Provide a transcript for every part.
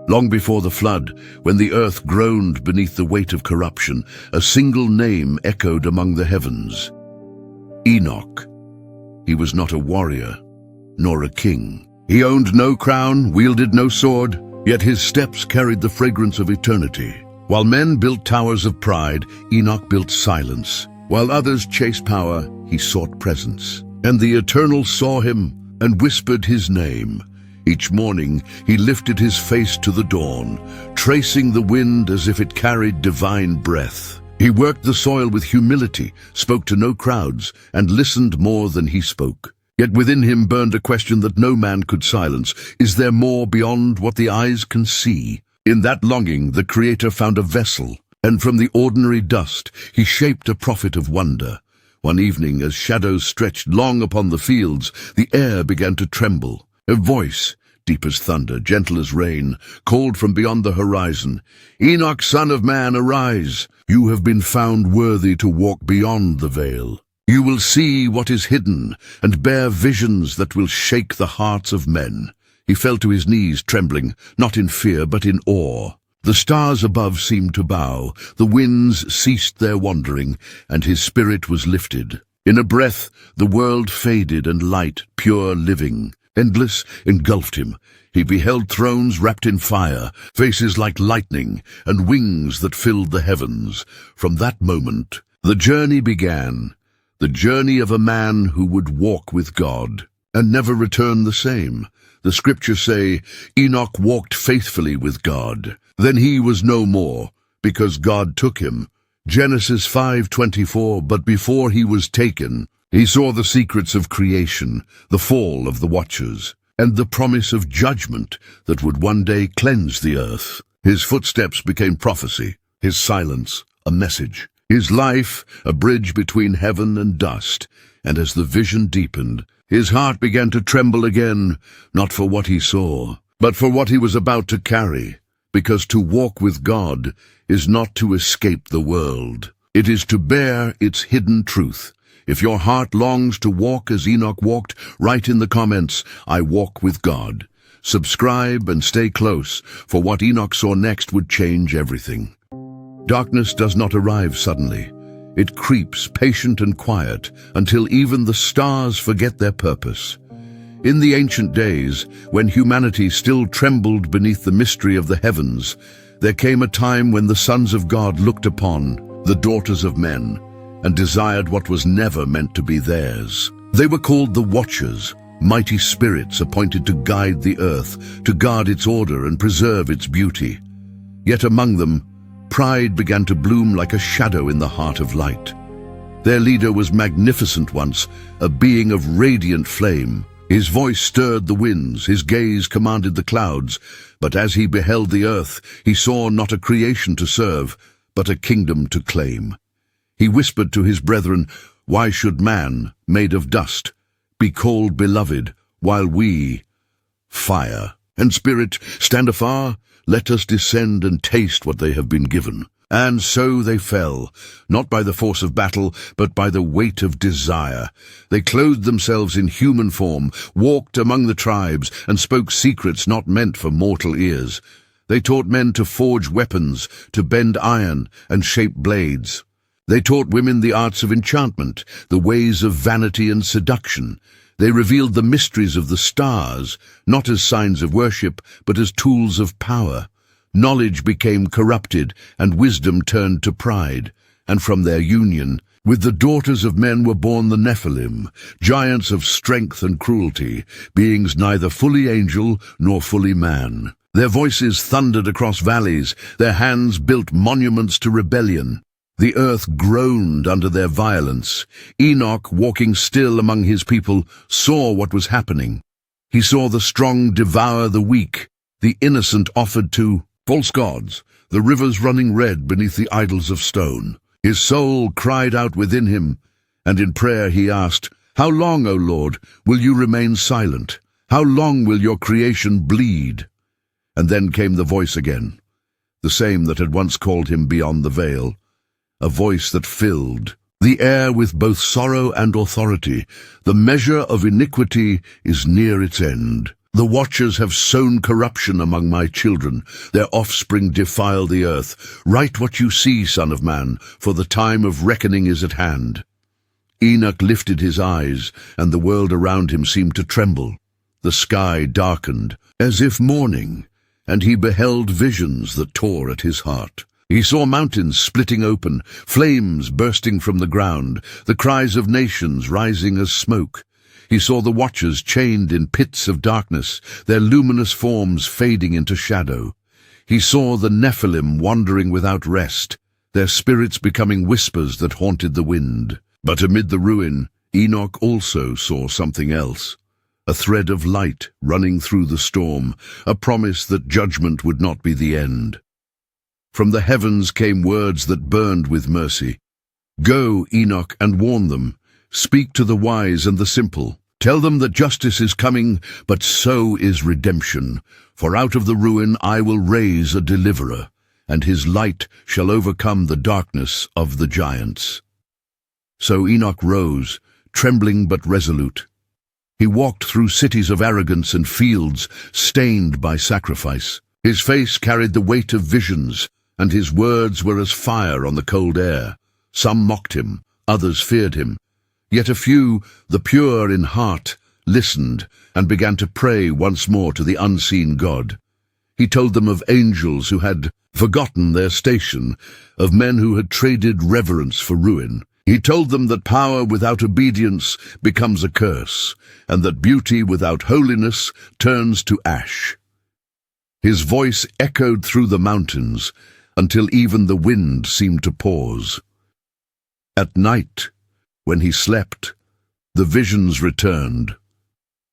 Long before the flood, when the earth groaned beneath the weight of corruption, a single name echoed among the heavens: Enoch. He was not a warrior, nor a king. He owned no crown, wielded no sword, yet his steps carried the fragrance of eternity. While men built towers of pride, Enoch built silence. While others chased power, he sought presence. And the Eternal saw him and whispered his name. Each morning he lifted his face to the dawn, tracing the wind as if it carried divine breath. He worked the soil with humility, spoke to no crowds, and listened more than he spoke. Yet within him burned a question that no man could silence. Is there more beyond what the eyes can see? In that longing, the Creator found a vessel, and from the ordinary dust he shaped a prophet of wonder. One evening, as shadows stretched long upon the fields, the air began to tremble. A voice, deep as thunder, gentle as rain, called from beyond the horizon, "Enoch, son of man, arise! You have been found worthy to walk beyond the veil. You will see what is hidden, and bear visions that will shake the hearts of men." He fell to his knees, trembling, not in fear, but in awe. The stars above seemed to bow, the winds ceased their wandering, and his spirit was lifted. In a breath, the world faded, and light, pure living, endless, engulfed him. He beheld thrones wrapped in fire, faces like lightning, and wings that filled the heavens. From that moment, the journey began, the journey of a man who would walk with God, and never return the same. The scriptures say, Enoch walked faithfully with God. Then he was no more, because God took him. Genesis 5:24, but before he was taken, he saw the secrets of creation, the fall of the watchers, and the promise of judgment that would one day cleanse the earth. His footsteps became prophecy, his silence a message, his life a bridge between heaven and dust. And as the vision deepened, his heart began to tremble again, not for what he saw, but for what he was about to carry. Because to walk with God is not to escape the world. It is to bear its hidden truth. If your heart longs to walk as Enoch walked, write in the comments, "I walk with God." Subscribe and stay close, for what Enoch saw next would change everything. Darkness does not arrive suddenly. It creeps, patient and quiet, until even the stars forget their purpose. In the ancient days, when humanity still trembled beneath the mystery of the heavens, there came a time when the sons of God looked upon the daughters of men and desired what was never meant to be theirs. They were called the Watchers, mighty spirits appointed to guide the earth, to guard its order and preserve its beauty. Yet among them, pride began to bloom like a shadow in the heart of light. Their leader was magnificent once, a being of radiant flame. His voice stirred the winds, his gaze commanded the clouds, but as he beheld the earth, he saw not a creation to serve, but a kingdom to claim. He whispered to his brethren, "Why should man, made of dust, be called beloved, while we, fire and spirit, stand afar? Let us descend and taste what they have been given." And so they fell, not by the force of battle, but by the weight of desire. They clothed themselves in human form, walked among the tribes, and spoke secrets not meant for mortal ears. They taught men to forge weapons, to bend iron, and shape blades. They taught women the arts of enchantment, the ways of vanity and seduction. They revealed the mysteries of the stars, not as signs of worship, but as tools of power. Knowledge became corrupted, and wisdom turned to pride. And from their union with the daughters of men were born the Nephilim, giants of strength and cruelty, beings neither fully angel nor fully man. Their voices thundered across valleys, their hands built monuments to rebellion. The earth groaned under their violence. Enoch, walking still among his people, saw what was happening. He saw the strong devour the weak, the innocent offered to false gods, the rivers running red beneath the idols of stone. His soul cried out within him, and in prayer he asked, "How long, O Lord, will you remain silent? How long will your creation bleed?" And then came the voice again, the same that had once called him beyond the veil, a voice that filled the air with both sorrow and authority. The measure of iniquity is near its end. The watchers have sown corruption among my children. Their offspring defile the earth. Write what you see, Son of Man, for the time of reckoning is at hand. Enoch lifted his eyes, and the world around him seemed to tremble. The sky darkened, as if morning, and he beheld visions that tore at his heart. He saw mountains splitting open, flames bursting from the ground, the cries of nations rising as smoke. He saw the watchers chained in pits of darkness, their luminous forms fading into shadow. He saw the Nephilim wandering without rest, their spirits becoming whispers that haunted the wind. But amid the ruin, Enoch also saw something else. A thread of light running through the storm, a promise that judgment would not be the end. From the heavens came words that burned with mercy. Go, Enoch, and warn them. Speak to the wise and the simple. Tell them that justice is coming, but so is redemption. For out of the ruin I will raise a deliverer, and his light shall overcome the darkness of the giants. So Enoch rose, trembling but resolute. He walked through cities of arrogance and fields stained by sacrifice. His face carried the weight of visions, and his words were as fire on the cold air. Some mocked him, others feared him. Yet a few, the pure in heart, listened and began to pray once more to the unseen God. He told them of angels who had forgotten their station, of men who had traded reverence for ruin. He told them that power without obedience becomes a curse, and that beauty without holiness turns to ash. His voice echoed through the mountains, until even the wind seemed to pause. At night, when he slept, the visions returned.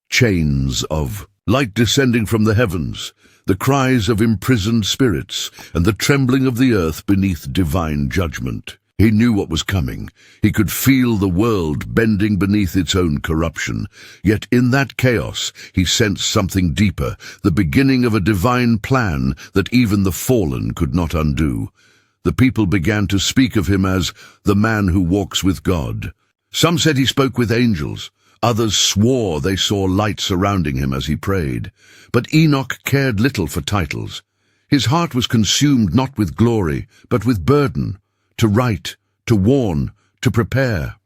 Chains of light descending from the heavens, the cries of imprisoned spirits, and the trembling of the earth beneath divine judgment. He knew what was coming. He could feel the world bending beneath its own corruption. Yet in that chaos he sensed something deeper, the beginning of a divine plan that even the fallen could not undo. The people began to speak of him as the man who walks with God. Some said he spoke with angels. Others swore they saw light surrounding him as he prayed. But Enoch cared little for titles. His heart was consumed not with glory, but with burden. To write, to warn, to prepare.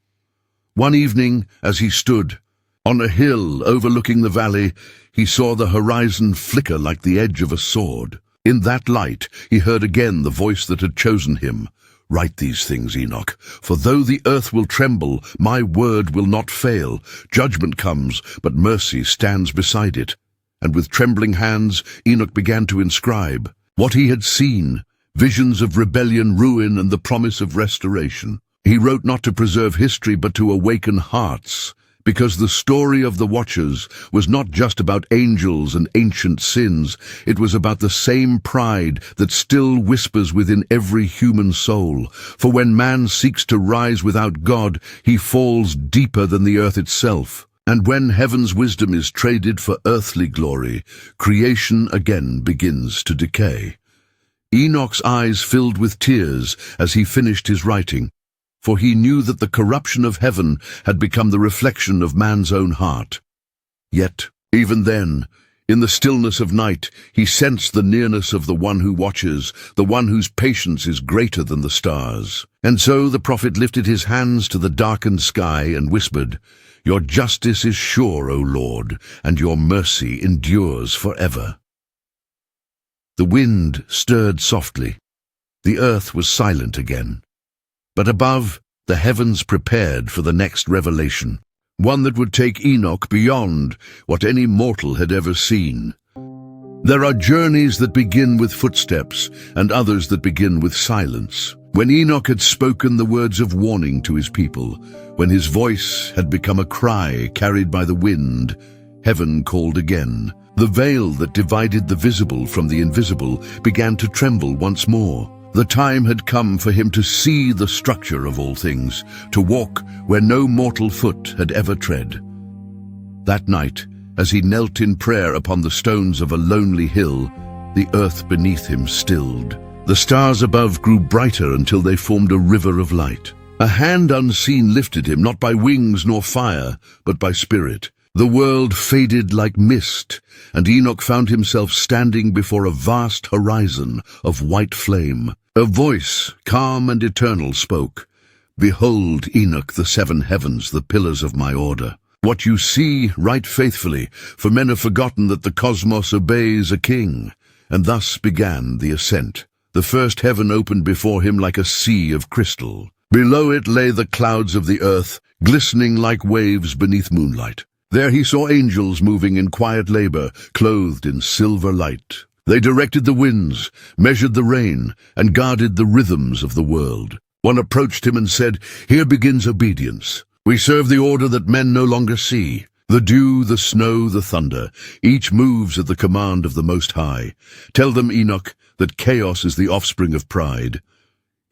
One evening, as he stood on a hill overlooking the valley, he saw the horizon flicker like the edge of a sword. In that light, he heard again the voice that had chosen him. Write these things, Enoch, for though the earth will tremble, my word will not fail. Judgment comes, but mercy stands beside it. And with trembling hands, Enoch began to inscribe what he had seen, visions of rebellion, ruin, and the promise of restoration. He wrote not to preserve history, but to awaken hearts, because the story of the Watchers was not just about angels and ancient sins. It was about the same pride that still whispers within every human soul. For when man seeks to rise without God, he falls deeper than the earth itself. And when heaven's wisdom is traded for earthly glory, creation again begins to decay. Enoch's eyes filled with tears as he finished his writing, for he knew that the corruption of heaven had become the reflection of man's own heart. Yet, even then, in the stillness of night, he sensed the nearness of the one who watches, the one whose patience is greater than the stars. And so the prophet lifted his hands to the darkened sky and whispered, "Your justice is sure, O Lord, and your mercy endures forever." The wind stirred softly. The earth was silent again. But above, the heavens prepared for the next revelation, one that would take Enoch beyond what any mortal had ever seen. There are journeys that begin with footsteps, and others that begin with silence. When Enoch had spoken the words of warning to his people, when his voice had become a cry carried by the wind, heaven called again. The veil that divided the visible from the invisible began to tremble once more. The time had come for him to see the structure of all things, to walk where no mortal foot had ever tread. That night, as he knelt in prayer upon the stones of a lonely hill, the earth beneath him stilled. The stars above grew brighter until they formed a river of light. A hand unseen lifted him, not by wings nor fire, but by spirit. The world faded like mist, and Enoch found himself standing before a vast horizon of white flame. A voice, calm and eternal, spoke, "Behold, Enoch, the 7 heavens, the pillars of my order. What you see, write faithfully, for men have forgotten that the cosmos obeys a king." And thus began the ascent. The first heaven opened before him like a sea of crystal. Below it lay the clouds of the earth, glistening like waves beneath moonlight. There he saw angels moving in quiet labor, clothed in silver light. They directed the winds, measured the rain, and guarded the rhythms of the world. One approached him and said, "Here begins obedience. We serve the order that men no longer see. The dew, the snow, the thunder, each moves at the command of the Most High. Tell them, Enoch, that chaos is the offspring of pride."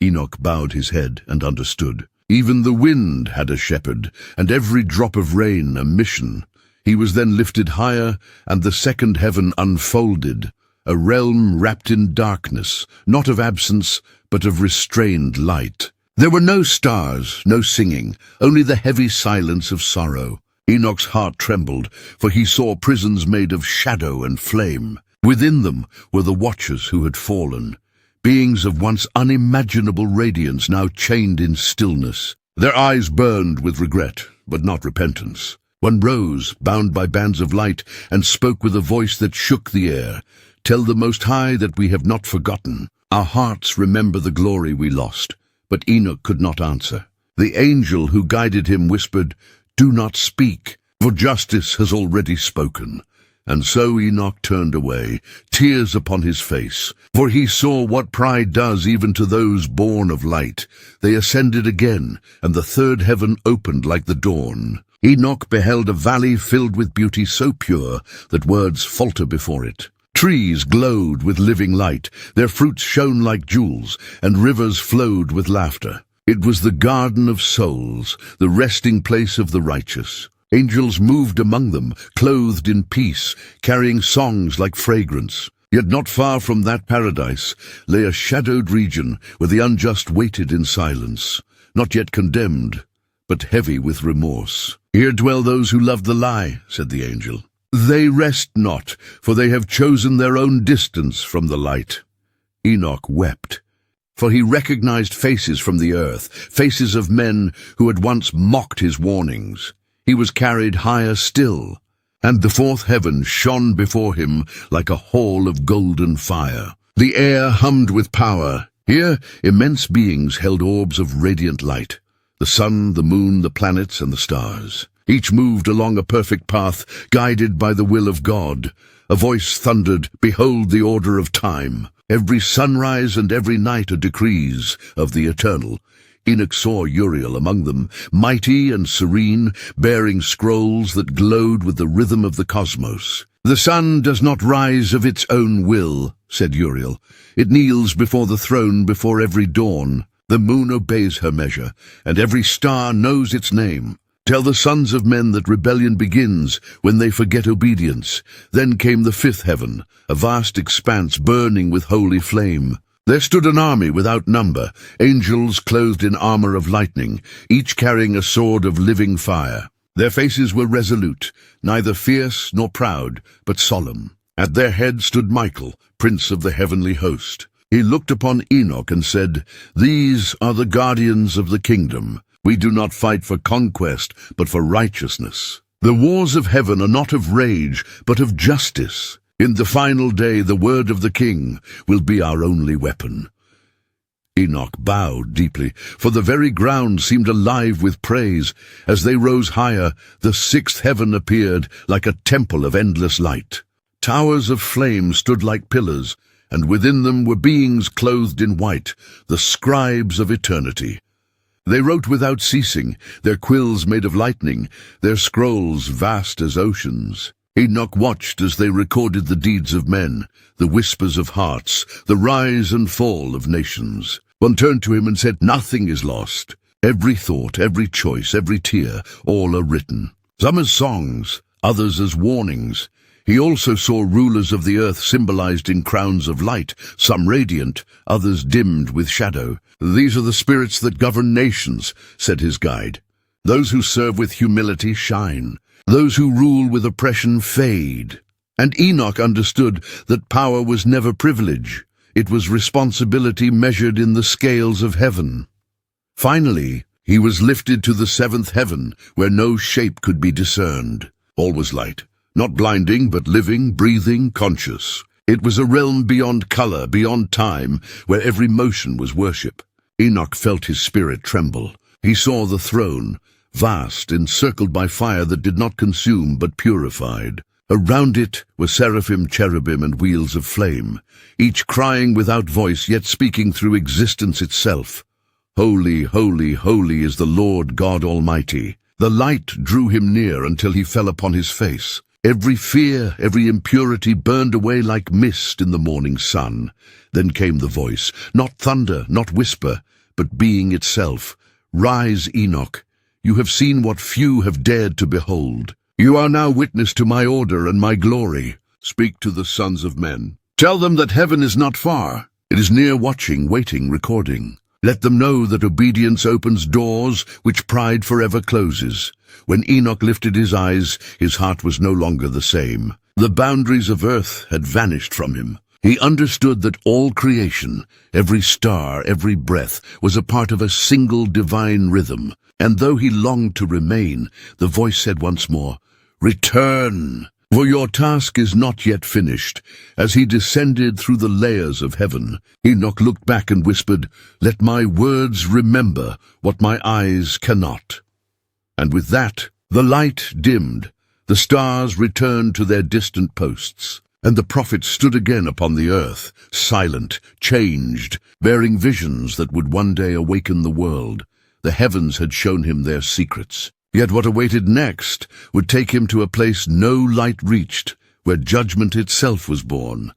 Enoch bowed his head and understood. Even the wind had a shepherd, and every drop of rain a mission. He was then lifted higher, and the second heaven unfolded, a realm wrapped in darkness, not of absence, but of restrained light. There were no stars, no singing, only the heavy silence of sorrow. Enoch's heart trembled, for he saw prisons made of shadow and flame. Within them were the watchers who had fallen, beings of once unimaginable radiance now chained in stillness. Their eyes burned with regret, but not repentance. One rose, bound by bands of light, and spoke with a voice that shook the air. "Tell the Most High that we have not forgotten. Our hearts remember the glory we lost." But Enoch could not answer. The angel who guided him whispered, "Do not speak, for justice has already spoken." And so Enoch turned away, tears upon his face, for he saw what pride does even to those born of light. They ascended again, and the third heaven opened like the dawn. Enoch beheld a valley filled with beauty so pure that words falter before it. Trees glowed with living light, their fruits shone like jewels, and rivers flowed with laughter. It was the garden of souls, the resting place of the righteous. Angels moved among them, clothed in peace, carrying songs like fragrance. Yet not far from that paradise lay a shadowed region where the unjust waited in silence, not yet condemned, but heavy with remorse. "Here dwell those who love the lie," said the angel. "They rest not, for they have chosen their own distance from the light." Enoch wept, for he recognized faces from the earth, faces of men who had once mocked his warnings. He was carried higher still, and the fourth heaven shone before him like a hall of golden fire. The air hummed with power. Here, immense beings held orbs of radiant light, the sun, the moon, the planets, and the stars. Each moved along a perfect path, guided by the will of God. A voice thundered, "Behold the order of time. Every sunrise and every night are decrees of the eternal." Enoch saw Uriel among them, mighty and serene, bearing scrolls that glowed with the rhythm of the cosmos. "The sun does not rise of its own will," said Uriel. "It kneels before the throne before every dawn. The moon obeys her measure, and every star knows its name. Tell the sons of men that rebellion begins when they forget obedience." Then came the fifth heaven, a vast expanse burning with holy flame. There stood an army without number, angels clothed in armor of lightning, each carrying a sword of living fire. Their faces were resolute, neither fierce nor proud, but solemn. At their head stood Michael, prince of the heavenly host. He looked upon Enoch and said, "These are the guardians of the kingdom. We do not fight for conquest, but for righteousness. The wars of heaven are not of rage, but of justice. In the final day, the word of the king will be our only weapon." Enoch bowed deeply, for the very ground seemed alive with praise. As they rose higher, the sixth heaven appeared like a temple of endless light. Towers of flame stood like pillars, and within them were beings clothed in white, the scribes of eternity. They wrote without ceasing, their quills made of lightning, their scrolls vast as oceans. Enoch watched as they recorded the deeds of men, the whispers of hearts, the rise and fall of nations. One turned to him and said, "Nothing is lost. Every thought, every choice, every tear, all are written. Some as songs, others as warnings." He also saw rulers of the earth symbolized in crowns of light, some radiant, others dimmed with shadow. "These are the spirits that govern nations," said his guide. "Those who serve with humility shine. Those who rule with oppression fade. And Enoch understood that power was never privilege. It was responsibility measured in the scales of heaven. Finally, he was lifted to the seventh heaven, where no shape could be discerned. All was light, not blinding, but living, breathing, conscious. It was a realm beyond color, beyond time, where every motion was worship. Enoch felt his spirit tremble. He saw the throne, vast, encircled by fire that did not consume but purified. Around it were seraphim, cherubim, and wheels of flame, each crying without voice, yet speaking through existence itself. Holy, holy, holy is the Lord God Almighty. The light drew him near until he fell upon his face. Every fear, every impurity burned away like mist in the morning sun. Then came the voice, not thunder, not whisper, but being itself. Rise, Enoch. You have seen what few have dared to behold. You are now witness to my order and my glory. Speak to the sons of men. Tell them that heaven is not far. It is near, watching, waiting, recording. Let them know that obedience opens doors which pride forever closes. When Enoch lifted his eyes, his heart was no longer the same. The boundaries of earth had vanished from him. He understood that all creation, every star, every breath, was a part of a single divine rhythm. And though he longed to remain, the voice said once more, "Return, for your task is not yet finished." As he descended through the layers of heaven, Enoch looked back and whispered, "Let my words remember what my eyes cannot." And with that, the light dimmed, the stars returned to their distant posts, and the prophet stood again upon the earth, silent, changed, bearing visions that would one day awaken the world. The heavens had shown him their secrets. Yet what awaited next would take him to a place no light reached, where judgment itself was born.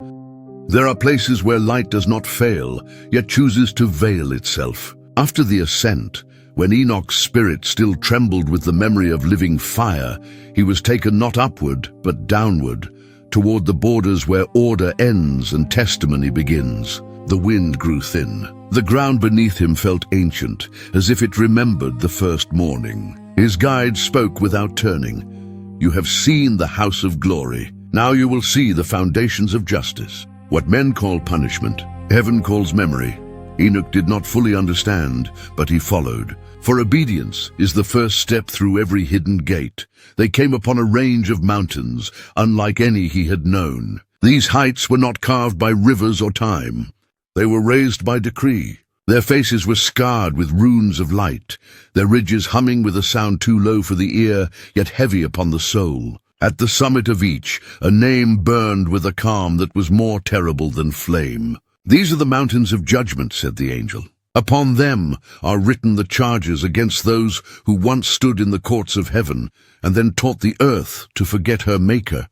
There are places where light does not fail, yet chooses to veil itself. After the Ascent, when Enoch's spirit still trembled with the memory of living fire, he was taken not upward, but downward, toward the borders where order ends and testimony begins. The wind grew thin. The ground beneath him felt ancient, as if it remembered the first morning. His guide spoke without turning. "You have seen the house of glory. Now you will see the foundations of justice. What men call punishment, heaven calls memory." Enoch did not fully understand, but he followed. For obedience is the first step through every hidden gate. They came upon a range of mountains, unlike any he had known. These heights were not carved by rivers or time. They were raised by decree. Their faces were scarred with runes of light, their ridges humming with a sound too low for the ear, yet heavy upon the soul. At the summit of each, a name burned with a calm that was more terrible than flame. "These are the mountains of judgment," said the angel. "Upon them are written the charges against those who once stood in the courts of heaven, and then taught the earth to forget her maker."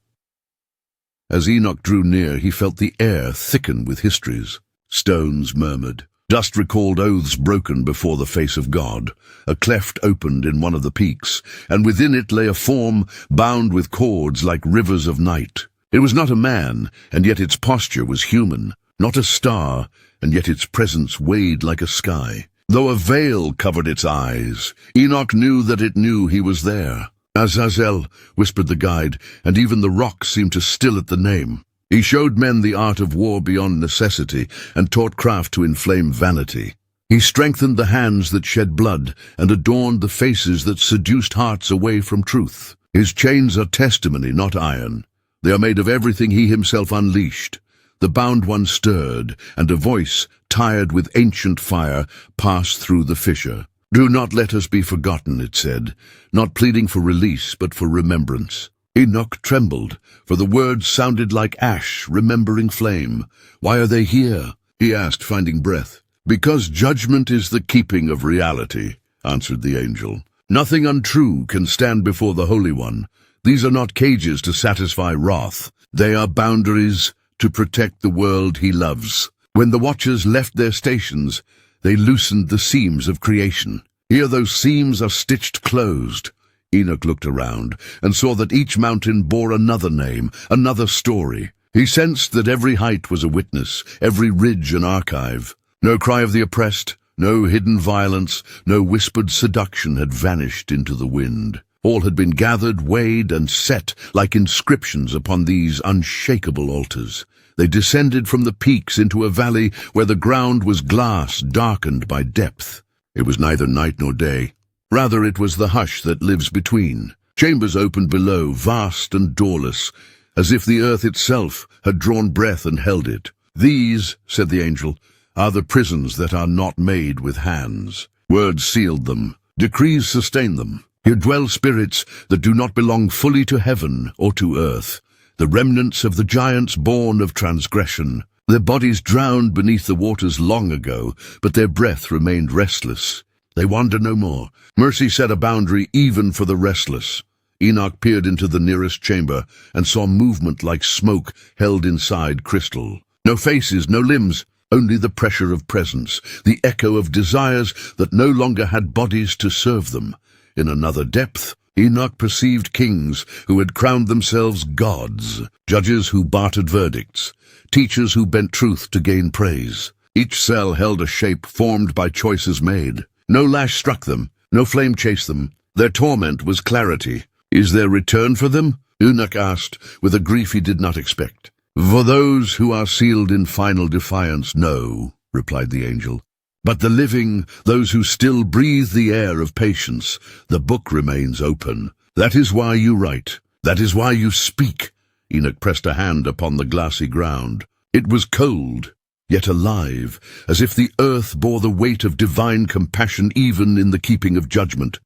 As Enoch drew near, he felt the air thicken with histories. Stones murmured. Dust recalled oaths broken before the face of God. A cleft opened in one of the peaks, and within it lay a form bound with cords like rivers of night. It was not a man, and yet its posture was human. Not a star, and yet its presence weighed like a sky. Though a veil covered its eyes, Enoch knew that it knew he was there. "Azazel," whispered the guide, and even the rocks seemed to still at the name. He showed men the art of war beyond necessity, and taught craft to inflame vanity. He strengthened the hands that shed blood, and adorned the faces that seduced hearts away from truth. His chains are testimony, not iron. They are made of everything he himself unleashed. The bound one stirred, and a voice, tired with ancient fire, passed through the fissure. "Do not let us be forgotten," it said, not pleading for release, but for remembrance. Enoch trembled, for the words sounded like ash remembering flame. "Why are they here?" he asked, finding breath. "Because judgment is the keeping of reality," answered the angel. "Nothing untrue can stand before the Holy One. These are not cages to satisfy wrath. They are boundaries to protect the world he loves." When the watchers left their stations, they loosened the seams of creation. Here those seams are stitched closed. Enoch looked around and saw that each mountain bore another name, another story. He sensed that every height was a witness, every ridge an archive. No cry of the oppressed, no hidden violence, no whispered seduction had vanished into the wind. All had been gathered, weighed, and set like inscriptions upon these unshakable altars. They descended from the peaks into a valley where the ground was glass, darkened by depth. It was neither night nor day. Rather, it was the hush that lives between. Chambers opened below, vast and doorless, as if the earth itself had drawn breath and held it. "These," said the angel, "are the prisons that are not made with hands. Words sealed them. Decrees sustain them. Here dwell spirits that do not belong fully to heaven or to earth, the remnants of the giants born of transgression. Their bodies drowned beneath the waters long ago, but their breath remained restless. They wander no more. Mercy set a boundary even for the restless." Enoch peered into the nearest chamber and saw movement like smoke held inside crystal. No faces, no limbs, only the pressure of presence, the echo of desires that no longer had bodies to serve them. In another depth, Enoch perceived kings who had crowned themselves gods, judges who bartered verdicts, teachers who bent truth to gain praise. Each cell held a shape formed by choices made. No lash struck them, no flame chased them. Their torment was clarity. "Is there return for them?" Enoch asked, with a grief he did not expect. "For those who are sealed in final defiance, no," replied the angel. "But the living, those who still breathe the air of patience, the book remains open. That is why you write. That is why you speak." Enoch pressed a hand upon the glassy ground. It was cold, yet alive, as if the earth bore the weight of divine compassion even in the keeping of judgment.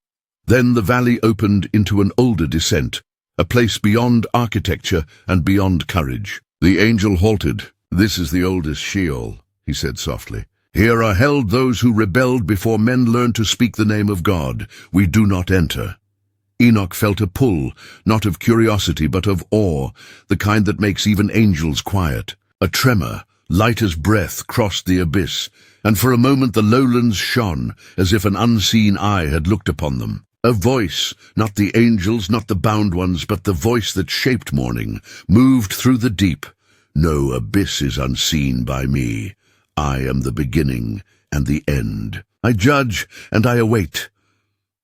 Then the valley opened into an older descent, a place beyond architecture and beyond courage. The angel halted. "This is the oldest Sheol," he said softly. "Here are held those who rebelled before men learned to speak the name of God. We do not enter." Enoch felt a pull, not of curiosity but of awe, the kind that makes even angels quiet. A tremor, light as breath, crossed the abyss, and for a moment the lowlands shone, as if an unseen eye had looked upon them. A voice, not the angels, not the bound ones, but the voice that shaped morning, moved through the deep. "No abyss is unseen by me. I am the beginning and the end. I judge and I await."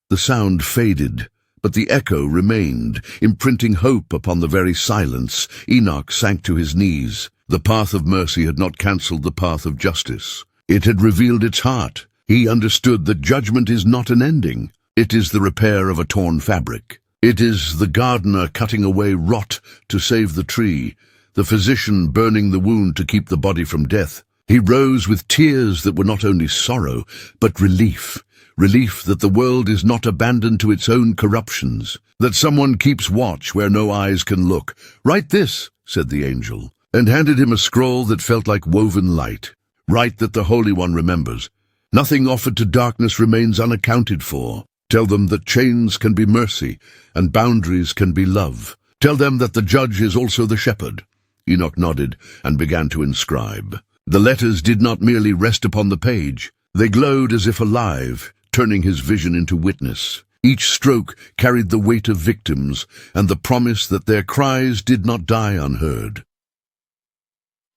The sound faded, but the echo remained, imprinting hope upon the very silence. Enoch sank to his knees. The path of mercy had not cancelled the path of justice. It had revealed its heart. He understood that judgment is not an ending. It is the repair of a torn fabric. It is the gardener cutting away rot to save the tree, the physician burning the wound to keep the body from death. He rose with tears that were not only sorrow, but relief. Relief that the world is not abandoned to its own corruptions, that someone keeps watch where no eyes can look. "Write this," said the angel, and handed him a scroll that felt like woven light. "Write that the Holy One remembers. Nothing offered to darkness remains unaccounted for. Tell them that chains can be mercy, and boundaries can be love. Tell them that the judge is also the shepherd." Enoch nodded and began to inscribe. The letters did not merely rest upon the page. They glowed as if alive, turning his vision into witness. Each stroke carried the weight of victims and the promise that their cries did not die unheard.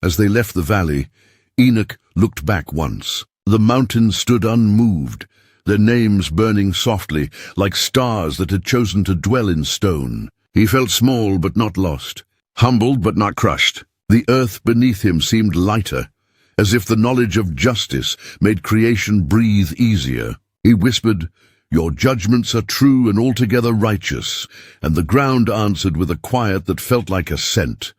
As they left the valley, Enoch looked back once. The mountains stood unmoved, their names burning softly, like stars that had chosen to dwell in stone. He felt small but not lost, humbled but not crushed. The earth beneath him seemed lighter, as if the knowledge of justice made creation breathe easier. He whispered, "Your judgments are true and altogether righteous," and the ground answered with a quiet that felt like Ascent.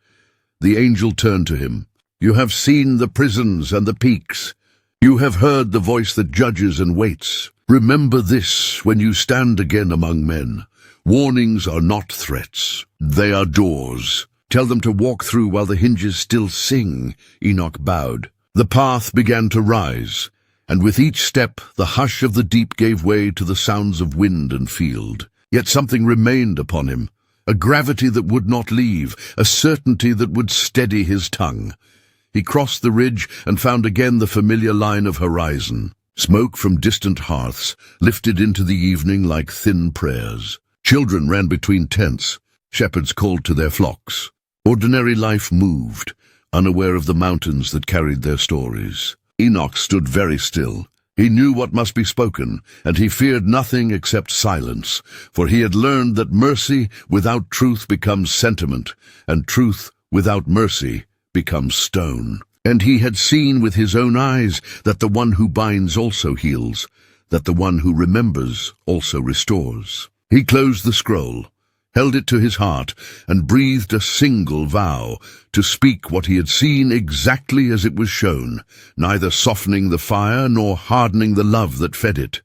The angel turned to him. "You have seen the prisons and the peaks. You have heard the voice that judges and waits. Remember this when you stand again among men. Warnings are not threats. They are doors. Tell them to walk through while the hinges still sing." Enoch bowed. The path began to rise, and with each step the hush of the deep gave way to the sounds of wind and field. Yet something remained upon him, a gravity that would not leave, a certainty that would steady his tongue. He crossed the ridge and found again the familiar line of horizon. Smoke from distant hearths lifted into the evening like thin prayers. Children ran between tents. Shepherds called to their flocks. Ordinary life moved, unaware of the mountains that carried their stories. Enoch stood very still, He knew what must be spoken, and he feared nothing except silence, for he had learned that mercy without truth becomes sentiment, and truth without mercy becomes stone. And he had seen with his own eyes that the one who binds also heals, that the one who remembers also restores. He closed the scroll, held it to his heart, and breathed a single vow to speak what he had seen exactly as it was shown, neither softening the fire nor hardening the love that fed it.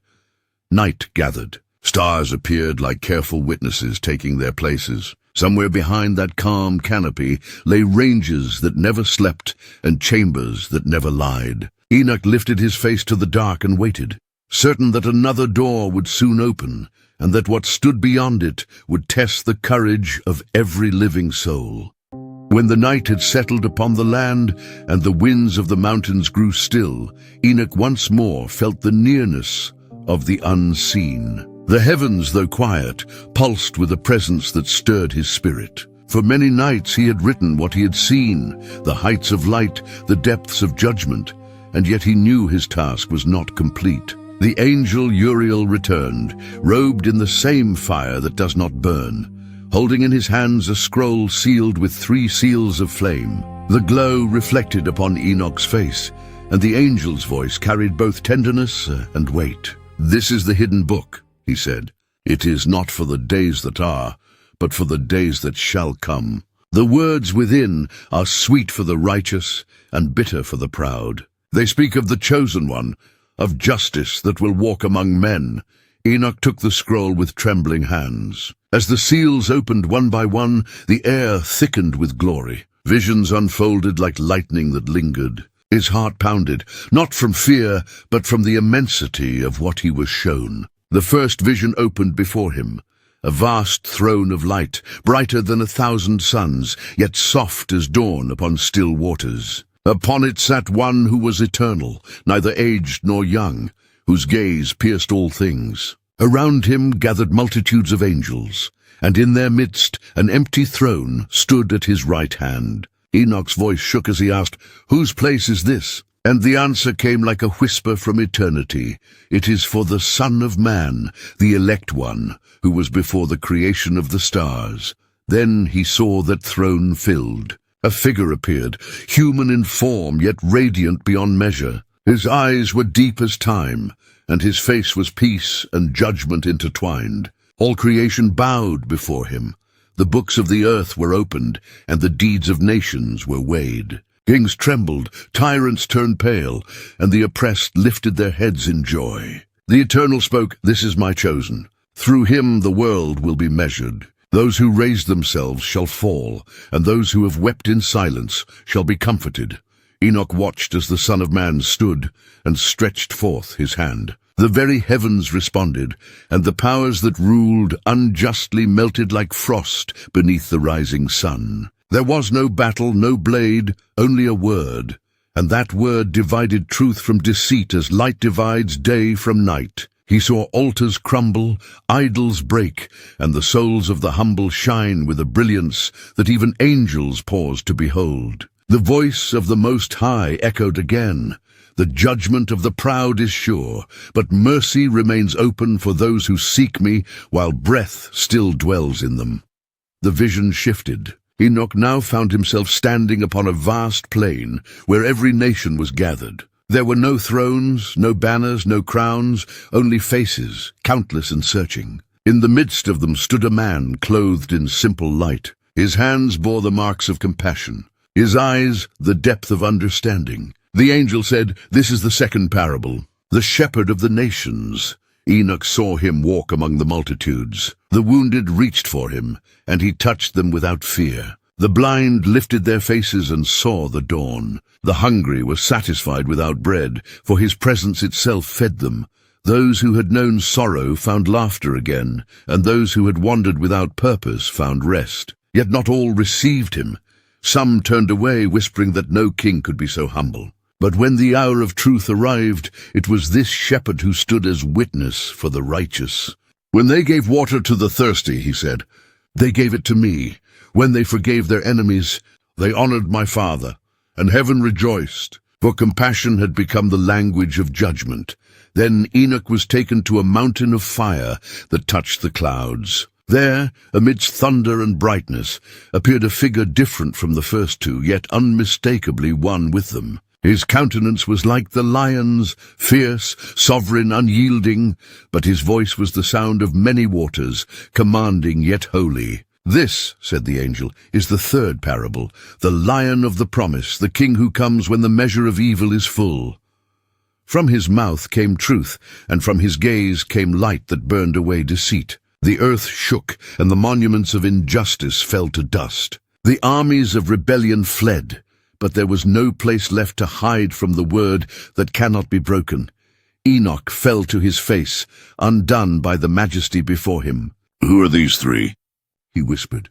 Night gathered. Stars appeared like careful witnesses taking their places. Somewhere behind that calm canopy lay ranges that never slept and chambers that never lied. Enoch lifted his face to the dark and waited, certain that another door would soon open, and that what stood beyond it would test the courage of every living soul. When the night had settled upon the land and the winds of the mountains grew still, Enoch once more felt the nearness of the unseen. The heavens, though quiet, pulsed with a presence that stirred his spirit. For many nights he had written what he had seen, the heights of light, the depths of judgment, and yet he knew his task was not complete. The angel Uriel returned, robed in the same fire that does not burn, holding in his hands a scroll sealed with 3 seals of flame. The glow reflected upon Enoch's face, and the angel's voice carried both tenderness and weight. "This is the hidden book," he said. "It is not for the days that are, but for the days that shall come. The words within are sweet for the righteous and bitter for the proud. They speak of the chosen one, of justice that will walk among men." Enoch took the scroll with trembling hands. As the seals opened one by one, the air thickened with glory. Visions unfolded like lightning that lingered. His heart pounded, not from fear, but from the immensity of what he was shown. The first vision opened before him, a vast throne of light, brighter than 1,000 suns, yet soft as dawn upon still waters. Upon it sat one who was eternal, neither aged nor young, whose gaze pierced all things. Around him gathered multitudes of angels, and in their midst an empty throne stood at his right hand. Enoch's voice shook as he asked, "Whose place is this?" And the answer came like a whisper from eternity. "It is for the Son of Man, the elect one, who was before the creation of the stars." Then he saw that throne filled. A figure appeared, human in form, yet radiant beyond measure. His eyes were deep as time, and his face was peace and judgment intertwined. All creation bowed before him. The books of the earth were opened, and the deeds of nations were weighed. Kings trembled, tyrants turned pale, and the oppressed lifted their heads in joy. The Eternal spoke, "This is my chosen. Through him the world will be measured. Those who raise themselves shall fall, and those who have wept in silence shall be comforted." Enoch watched as the Son of Man stood and stretched forth his hand. The very heavens responded, and the powers that ruled unjustly melted like frost beneath the rising sun. There was no battle, no blade, only a word, and that word divided truth from deceit as light divides day from night. He saw altars crumble, idols break, and the souls of the humble shine with a brilliance that even angels paused to behold. The voice of the Most High echoed again. "The judgment of the proud is sure, but mercy remains open for those who seek me while breath still dwells in them." The vision shifted. Enoch now found himself standing upon a vast plain where every nation was gathered. There were no thrones, no banners, no crowns, only faces, countless and searching. In the midst of them stood a man clothed in simple light. His hands bore the marks of compassion, his eyes the depth of understanding. The angel said, "This is the second parable. The shepherd of the nations." Enoch saw him walk among the multitudes. The wounded reached for him, and he touched them without fear. The blind lifted their faces and saw the dawn. The hungry were satisfied without bread, for his presence itself fed them. Those who had known sorrow found laughter again, and those who had wandered without purpose found rest. Yet not all received him. Some turned away, whispering that no king could be so humble. But when the hour of truth arrived, it was this shepherd who stood as witness for the righteous. "When they gave water to the thirsty," he said, "they gave it to me. When they forgave their enemies, they honored my Father, and heaven rejoiced. for compassion had become the language of judgment. Then Enoch was taken to a mountain of fire that touched the clouds. There, amidst thunder and brightness, appeared a figure different from the first two, yet unmistakably one with them. His countenance was like the lion's, fierce, sovereign, unyielding, but his voice was the sound of many waters, commanding yet holy. "This," said the angel, "is the third parable, the lion of the promise, the king who comes when the measure of evil is full. From his mouth came truth, and from his gaze came light that burned away deceit. The earth shook, and the monuments of injustice fell to dust. The armies of rebellion fled, but there was no place left to hide from the word that cannot be broken. Enoch fell to his face, undone by the majesty before him. "Who are these three?" he whispered.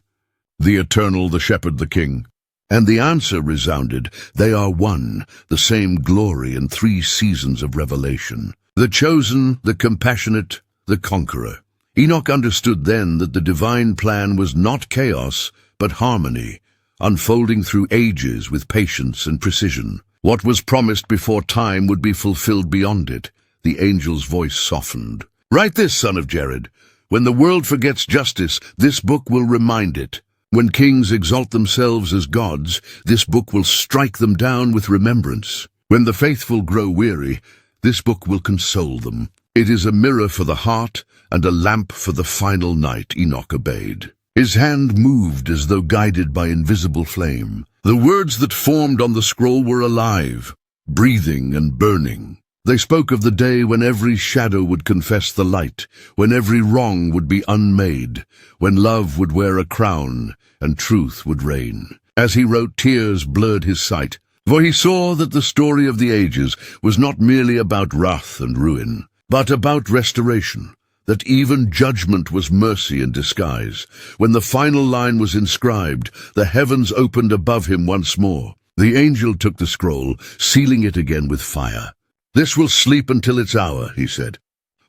"The Eternal, the Shepherd, the King." And the answer resounded, "They are one, the same glory in 3 seasons of revelation. The chosen, the compassionate, the conqueror." Enoch understood then that the divine plan was not chaos, but harmony, unfolding through ages with patience and precision. What was promised before time would be fulfilled beyond it. The angel's voice softened. "Write this, son of Jared. When the world forgets justice, this book will remind it. When kings exalt themselves as gods, this book will strike them down with remembrance. When the faithful grow weary, this book will console them. It is a mirror for the heart and a lamp for the final night." Enoch obeyed. His hand moved as though guided by invisible flame. The words that formed on the scroll were alive, breathing and burning. They spoke of the day when every shadow would confess the light, when every wrong would be unmade, when love would wear a crown and truth would reign. As he wrote, tears blurred his sight, for he saw that the story of the ages was not merely about wrath and ruin, but about restoration, that even judgment was mercy in disguise. When the final line was inscribed, the heavens opened above him once more. The angel took the scroll, sealing it again with fire. "This will sleep until its hour," he said.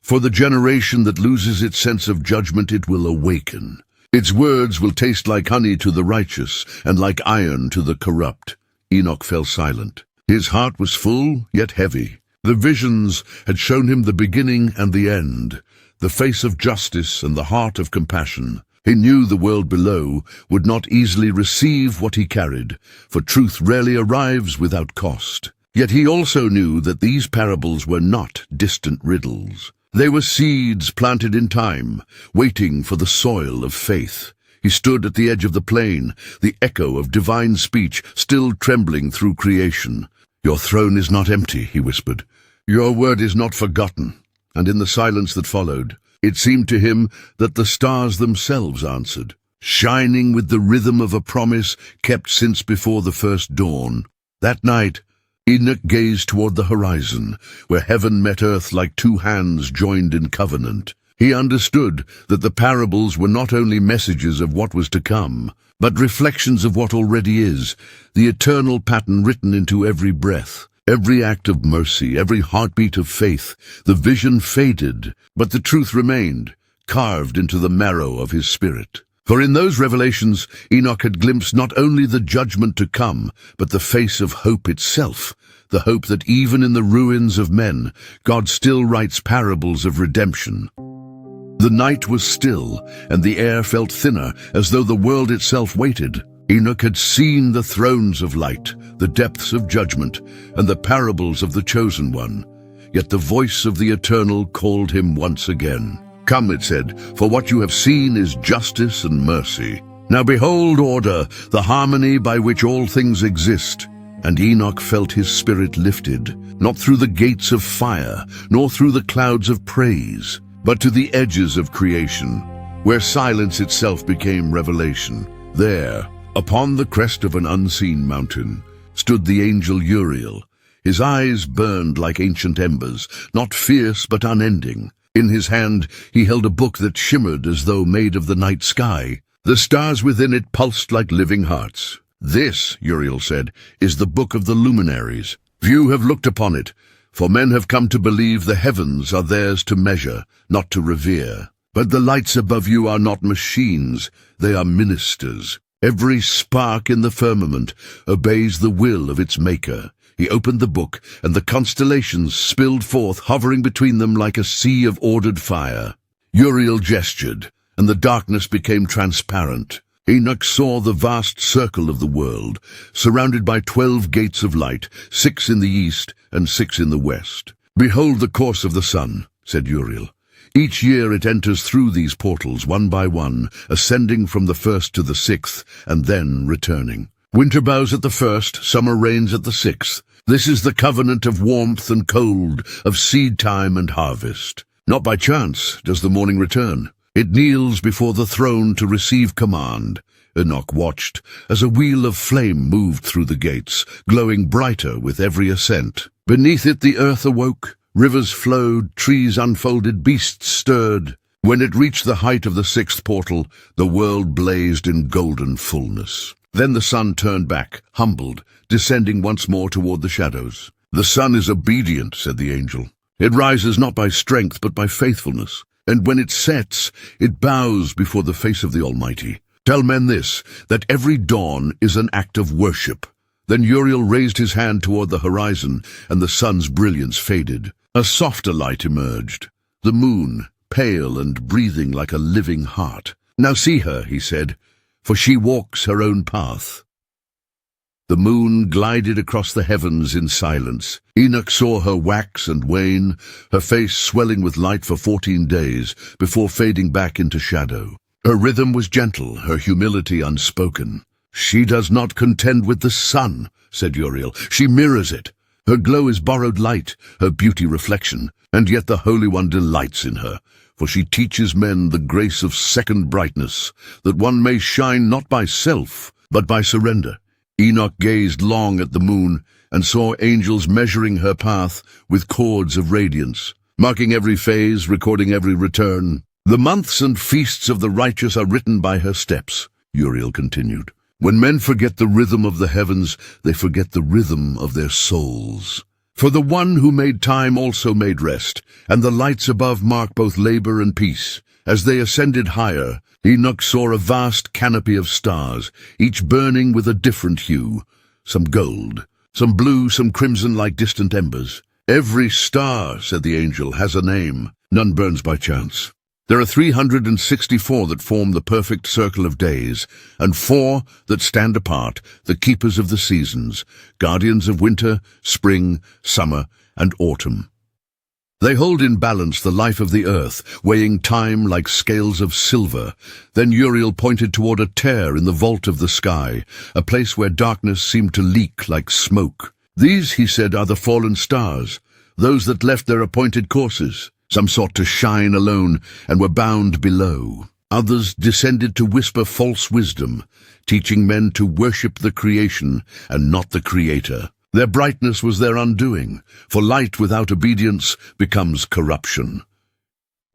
"For the generation that loses its sense of judgment, it will awaken. Its words will taste like honey to the righteous and like iron to the corrupt." Enoch fell silent. His heart was full, yet heavy. The visions had shown him the beginning and the end, the face of justice and the heart of compassion. He knew the world below would not easily receive what he carried, for truth rarely arrives without cost. Yet he also knew that these parables were not distant riddles. They were seeds planted in time, waiting for the soil of faith. He stood at the edge of the plain, the echo of divine speech still trembling through creation. "Your throne is not empty," he whispered. "Your word is not forgotten." And in the silence that followed, it seemed to him that the stars themselves answered, shining with the rhythm of a promise kept since before the first dawn. That night, Enoch gazed toward the horizon, where heaven met earth like 2 hands joined in covenant. He understood that the parables were not only messages of what was to come, but reflections of what already is, the eternal pattern written into every breath, every act of mercy, every heartbeat of faith. The vision faded, but the truth remained, carved into the marrow of his spirit. For in those revelations, Enoch had glimpsed not only the judgment to come, but the face of hope itself, the hope that even in the ruins of men, God still writes parables of redemption. The night was still, and the air felt thinner, as though the world itself waited. Enoch had seen the thrones of light, the depths of judgment, and the parables of the Chosen One. Yet the voice of the Eternal called him once again. "Come," it said, "for what you have seen is justice and mercy. Now behold order, the harmony by which all things exist." And Enoch felt his spirit lifted, not through the gates of fire, nor through the clouds of praise, but to the edges of creation, where silence itself became revelation. There, upon the crest of an unseen mountain, stood the angel Uriel. His eyes burned like ancient embers, not fierce but unending. In his hand he held a book that shimmered as though made of the night sky. The stars within it pulsed like living hearts. "This," Uriel said, "is the book of the luminaries. Few have looked upon it, for men have come to believe the heavens are theirs to measure, not to revere. But the lights above you are not machines, they are ministers. Every spark in the firmament obeys the will of its maker. He opened the book, and the constellations spilled forth, hovering between them like a sea of ordered fire. Uriel gestured, and the darkness became transparent. Enoch saw the vast circle of the world, surrounded by 12 gates of light, 6 in the east and 6 in the west. "Behold the course of the sun," said Uriel. "Each year it enters through these portals one by one, ascending from the first to the 6th, and then returning. Winter bows at the first, summer rains at the 6th. This is the covenant of warmth and cold, of seed time and harvest. Not by chance does the morning return. It kneels before the throne to receive command." Enoch watched as a wheel of flame moved through the gates, glowing brighter with every ascent. Beneath it the earth awoke. Rivers flowed, trees unfolded, beasts stirred. When it reached the height of the 6th portal, the world blazed in golden fullness. Then the sun turned back, humbled, descending once more toward the shadows. "The sun is obedient," said the angel. "It rises not by strength, but by faithfulness. And when it sets, it bows before the face of the Almighty. Tell men this, that every dawn is an act of worship." Then Uriel raised his hand toward the horizon, and the sun's brilliance faded. A softer light emerged, the moon, pale and breathing like a living heart. "Now see her," he said, "for she walks her own path." The moon glided across the heavens in silence. Enoch saw her wax and wane, her face swelling with light for 14 days, before fading back into shadow. Her rhythm was gentle, her humility unspoken. "She does not contend with the sun," said Uriel. "She mirrors it. Her glow is borrowed light, her beauty reflection, and yet the Holy One delights in her, for she teaches men the grace of second brightness, that one may shine not by self, but by surrender." Enoch gazed long at the moon, and saw angels measuring her path with cords of radiance, marking every phase, recording every return. "The months and feasts of the righteous are written by her steps," Uriel continued. "When men forget the rhythm of the heavens, they forget the rhythm of their souls. For the one who made time also made rest, and the lights above mark both labor and peace. As they ascended higher, Enoch saw a vast canopy of stars, each burning with a different hue, some gold, some blue, some crimson like distant embers. "Every star," said the angel, "has a name. None burns by chance. There are 364 that form the perfect circle of days, and 4 that stand apart, the keepers of the seasons, guardians of winter, spring, summer, and autumn. They hold in balance the life of the earth, weighing time like scales of silver." Then Uriel pointed toward a tear in the vault of the sky, a place where darkness seemed to leak like smoke. "These," he said, "are the fallen stars, those that left their appointed courses. Some sought to shine alone and were bound below. Others descended to whisper false wisdom, teaching men to worship the creation and not the Creator. Their brightness was their undoing, for light without obedience becomes corruption."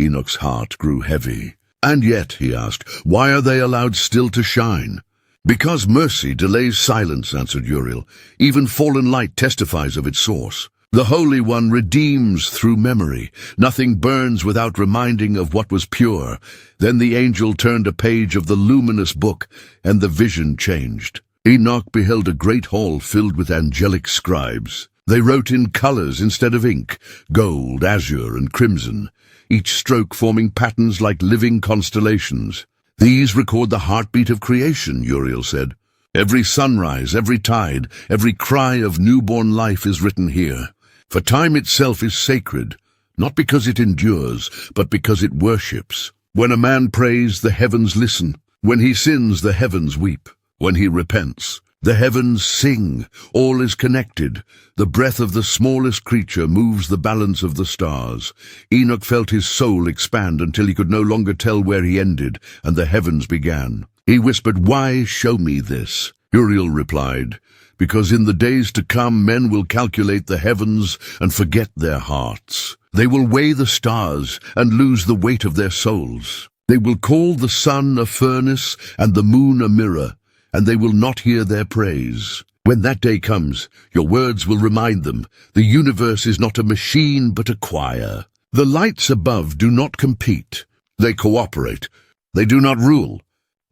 Enoch's heart grew heavy. "And yet," he asked, "why are they allowed still to shine?" "Because mercy delays silence," answered Uriel. "Even fallen light testifies of its source. The Holy One redeems through memory. Nothing burns without reminding of what was pure." Then the angel turned a page of the luminous book, and the vision changed. Enoch beheld a great hall filled with angelic scribes. They wrote in colors instead of ink, gold, azure, and crimson, each stroke forming patterns like living constellations. "These record the heartbeat of creation," Uriel said. "Every sunrise, every tide, every cry of newborn life is written here. For time itself is sacred, not because it endures, but because it worships. When a man prays, the heavens listen. When he sins, the heavens weep. When he repents, the heavens sing. All is connected. The breath of the smallest creature moves the balance of the stars." Enoch felt his soul expand until he could no longer tell where he ended and the heavens began. He whispered, "Why show me this?" Uriel replied, "Because in the days to come men will calculate the heavens and forget their hearts. They will weigh the stars and lose the weight of their souls. They will call the sun a furnace and the moon a mirror, and they will not hear their praise. When that day comes, your words will remind them, the universe is not a machine but a choir. The lights above do not compete. They cooperate. They do not rule.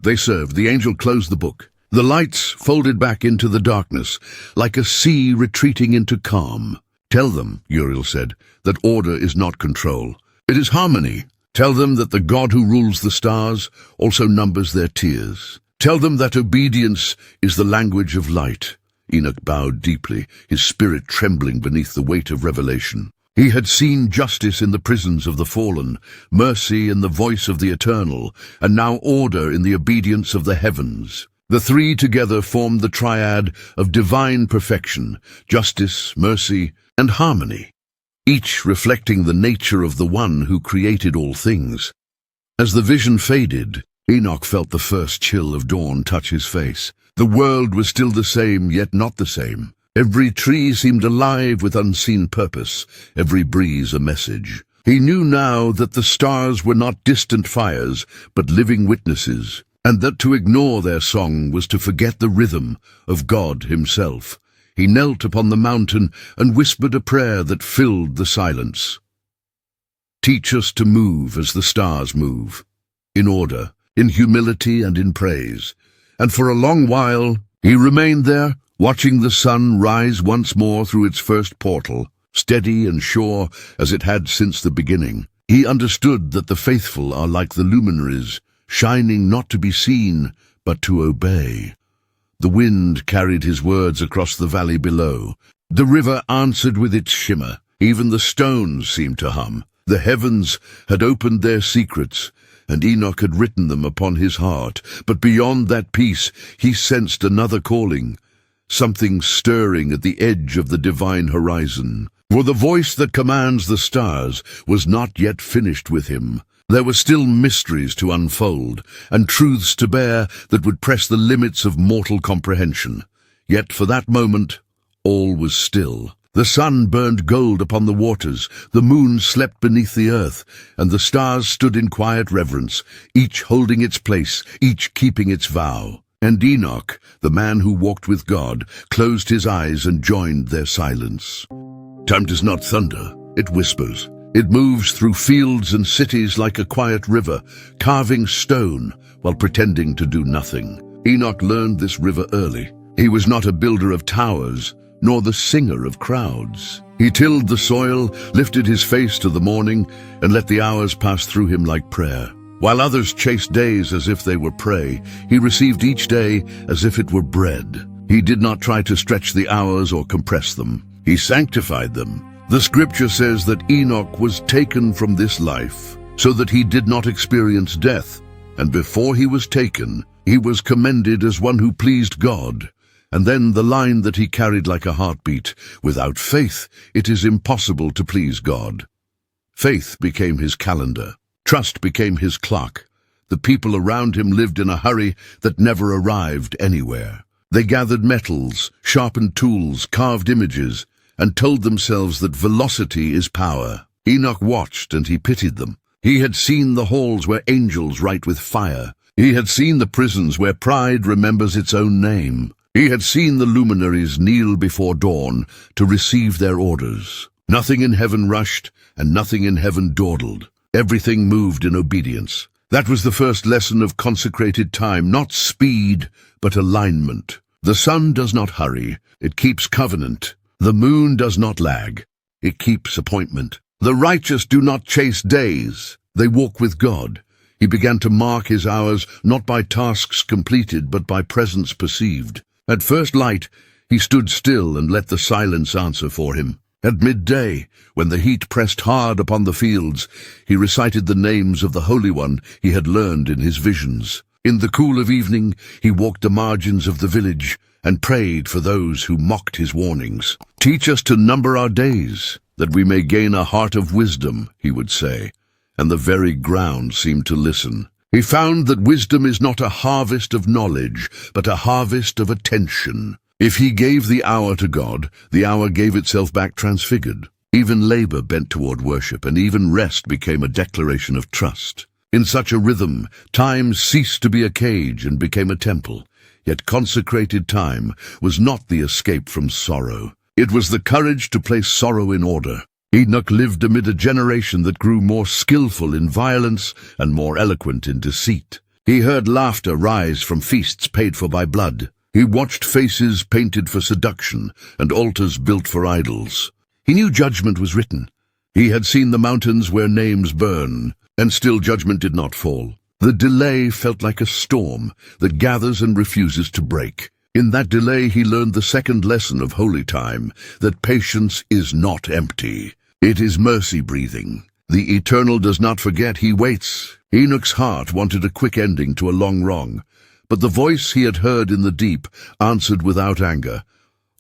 They serve." The angel closed the book, The lights folded back into the darkness, like a sea retreating into calm. "Tell them," Uriel said, "that order is not control. It is harmony. Tell them that the God who rules the stars also numbers their tears. Tell them that obedience is the language of light." Enoch bowed deeply, his spirit trembling beneath the weight of revelation. He had seen justice in the prisons of the fallen, mercy in the voice of the eternal, and now order in the obedience of the heavens. The three together formed the triad of divine perfection, justice, mercy, and harmony, each reflecting the nature of the one who created all things. As the vision faded, Enoch felt the first chill of dawn touch his face. The world was still the same, yet not the same. Every tree seemed alive with unseen purpose, every breeze a message. He knew now that the stars were not distant fires, but living witnesses, and that to ignore their song was to forget the rhythm of God himself. He knelt upon the mountain and whispered a prayer that filled the silence. "Teach us to move as the stars move, in order, in humility and in praise." And for a long while he remained there, watching the sun rise once more through its first portal, steady and sure as it had since the beginning. He understood that the faithful are like the luminaries, shining not to be seen, but to obey. The wind carried his words across the valley below. The river answered with its shimmer. Even the stones seemed to hum. The heavens had opened their secrets, and Enoch had written them upon his heart. But beyond that peace, he sensed another calling, something stirring at the edge of the divine horizon. For the voice that commands the stars was not yet finished with him. There were still mysteries to unfold, and truths to bear that would press the limits of mortal comprehension. Yet for that moment, all was still. The sun burned gold upon the waters, the moon slept beneath the earth, and the stars stood in quiet reverence, each holding its place, each keeping its vow. And Enoch, the man who walked with God, closed his eyes and joined their silence. Time does not thunder, it whispers. It moves through fields and cities like a quiet river, carving stone while pretending to do nothing. Enoch learned this river early. He was not a builder of towers, nor the singer of crowds. He tilled the soil, lifted his face to the morning, and let the hours pass through him like prayer. While others chased days as if they were prey, he received each day as if it were bread. He did not try to stretch the hours or compress them. He sanctified them. The scripture says that Enoch was taken from this life, so that he did not experience death, and before he was taken, he was commended as one who pleased God. And then the line that he carried like a heartbeat, "Without faith, it is impossible to please God." Faith became his calendar. Trust became his clock. The people around him lived in a hurry that never arrived anywhere. They gathered metals, sharpened tools, carved images, and told themselves that velocity is power. Enoch watched and he pitied them. He had seen the halls where angels write with fire. He had seen the prisons where pride remembers its own name. He had seen the luminaries kneel before dawn to receive their orders. Nothing in heaven rushed, and nothing in heaven dawdled. Everything moved in obedience. That was the first lesson of consecrated time, not speed, but alignment. The sun does not hurry, it keeps covenant. The moon does not lag, it keeps appointment. The righteous do not chase days, they walk with God. He began to mark his hours not by tasks completed, but by presence perceived. At first light, he stood still and let the silence answer for him. At midday, when the heat pressed hard upon the fields, he recited the names of the Holy One he had learned in his visions. In the cool of evening, he walked the margins of the village and prayed for those who mocked his warnings. "Teach us to number our days, that we may gain a heart of wisdom," he would say, and the very ground seemed to listen. He found that wisdom is not a harvest of knowledge, but a harvest of attention. If he gave the hour to God, the hour gave itself back transfigured. Even labor bent toward worship, and even rest became a declaration of trust. In such a rhythm, time ceased to be a cage and became a temple. Yet consecrated time was not the escape from sorrow. It was the courage to place sorrow in order. Enoch lived amid a generation that grew more skillful in violence and more eloquent in deceit. He heard laughter rise from feasts paid for by blood. He watched faces painted for seduction and altars built for idols. He knew judgment was written. He had seen the mountains where names burn, and still judgment did not fall. The delay felt like a storm that gathers and refuses to break. In that delay he learned the second lesson of holy time, that patience is not empty. It is mercy breathing. The Eternal does not forget, he waits. Enoch's heart wanted a quick ending to a long wrong, but the voice he had heard in the deep answered without anger.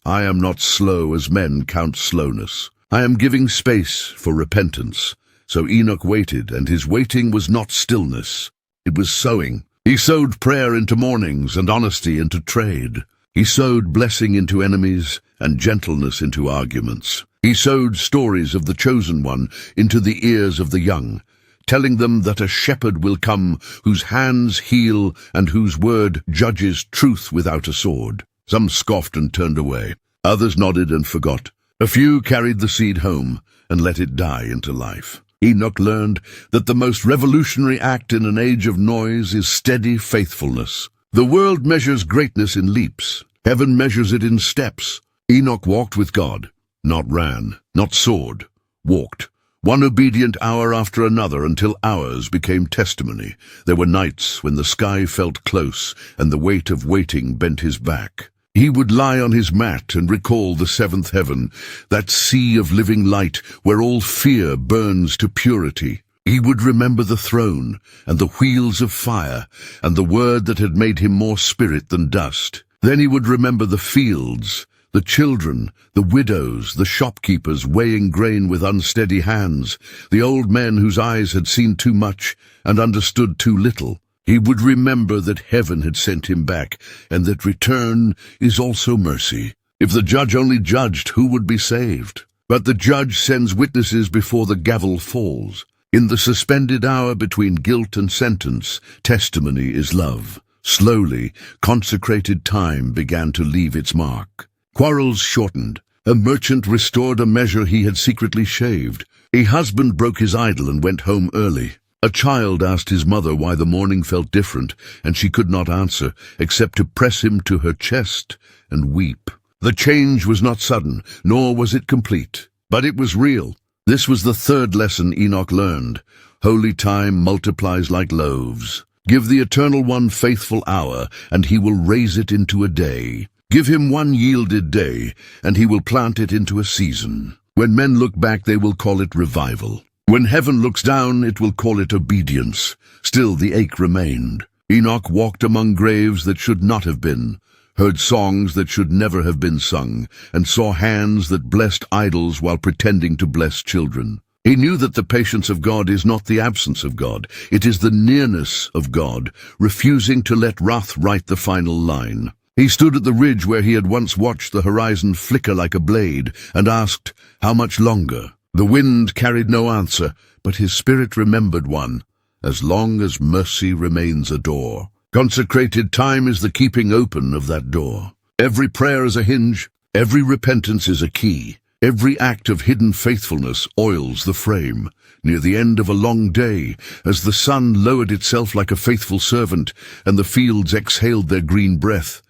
I am not slow as men count slowness. I am giving space for repentance. So Enoch waited, and his waiting was not stillness. It was sowing. He sowed prayer into mornings and honesty into trade. He sowed blessing into enemies and gentleness into arguments. He sowed stories of the chosen one into the ears of the young, telling them that a shepherd will come whose hands heal and whose word judges truth without a sword. Some scoffed and turned away. Others nodded and forgot. A few carried the seed home and let it die into life. Enoch learned that the most revolutionary act in an age of noise is steady faithfulness. The world measures greatness in leaps. Heaven measures it in steps. Enoch walked with God, not ran, not soared, walked. One obedient hour after another until hours became testimony. There were nights when the sky felt close and the weight of waiting bent his back. He would lie on his mat and recall the seventh heaven, that sea of living light where all fear burns to purity. He would remember the throne and the wheels of fire and the word that had made him more spirit than dust. Then he would remember the fields, the children, the widows, the shopkeepers weighing grain with unsteady hands, the old men whose eyes had seen too much and understood too little. He would remember that heaven had sent him back, and that return is also mercy. If the judge only judged, who would be saved? But the judge sends witnesses before the gavel falls. In the suspended hour between guilt and sentence, testimony is love. Slowly, consecrated time began to leave its mark. Quarrels shortened. A merchant restored a measure he had secretly shaved. A husband broke his idol and went home early. A child asked his mother why the morning felt different, and she could not answer, except to press him to her chest and weep. The change was not sudden, nor was it complete, but it was real. This was the third lesson Enoch learned. Holy time multiplies like loaves. Give the Eternal One faithful hour, and he will raise it into a day. Give him one yielded day, and he will plant it into a season. When men look back, they will call it revival. When heaven looks down, it will call it obedience. Still the ache remained. Enoch walked among graves that should not have been, heard songs that should never have been sung, and saw hands that blessed idols while pretending to bless children. He knew that the patience of God is not the absence of God. It is the nearness of God, refusing to let wrath write the final line. He stood at the ridge where he had once watched the horizon flicker like a blade, and asked, how much longer? The wind carried no answer, but his spirit remembered one. As long as mercy remains a door. Consecrated time is the keeping open of that door. Every prayer is a hinge, every repentance is a key. Every act of hidden faithfulness oils the frame. Near the end of a long day, as the sun lowered itself like a faithful servant, and the fields exhaled their green breath,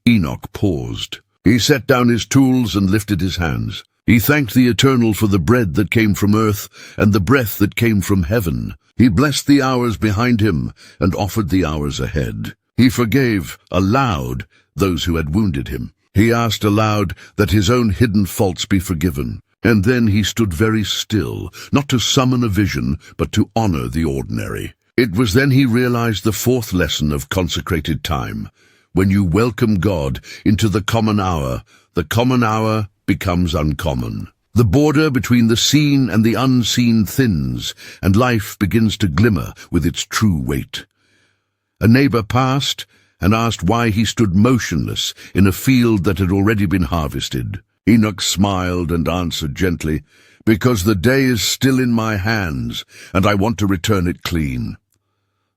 Enoch paused. He set down his tools and lifted his hands. He thanked the Eternal for the bread that came from earth and the breath that came from heaven. He blessed the hours behind him and offered the hours ahead. He forgave, aloud, those who had wounded him. He asked aloud that his own hidden faults be forgiven. And then he stood very still, not to summon a vision, but to honor the ordinary. It was then he realized the fourth lesson of consecrated time. When you welcome God into the common hour becomes uncommon. The border between the seen and the unseen thins, and life begins to glimmer with its true weight. A neighbor passed and asked why he stood motionless in a field that had already been harvested. Enoch smiled and answered gently, because the day is still in my hands, and I want to return it clean.